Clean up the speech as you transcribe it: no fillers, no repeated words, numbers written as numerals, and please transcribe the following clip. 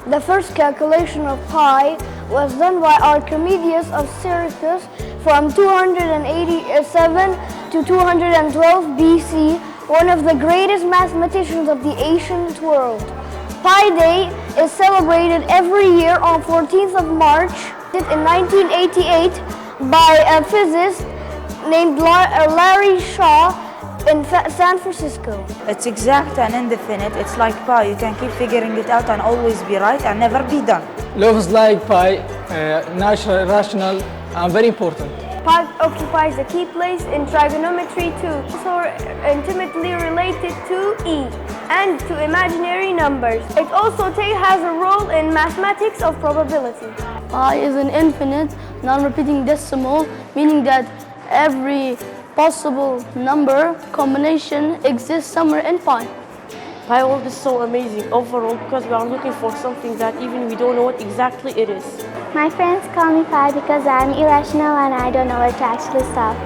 The first calculation of pi was done by Archimedes of Syracuse from 287 to 212 BC, one of the greatest mathematicians of the ancient world. Pi Day is celebrated every year on 14th of March in 1988 by a physicist named Larry Shaw in San Francisco. It's exact and indefinite. It's like pi. You can keep figuring it out and always be right and never be done. Laws like pi, natural, rational, and very important. Pi occupies a key place in trigonometry too, also intimately related to E and to imaginary numbers. It also has a role in mathematics of probability. Pi is an infinite, non-repeating decimal, meaning that every possible number combination exists somewhere in pi. Pi world is so amazing overall because we are looking for something that even we don't know what exactly it is. My friends call me Pi because I'm irrational and I don't know where to actually stop.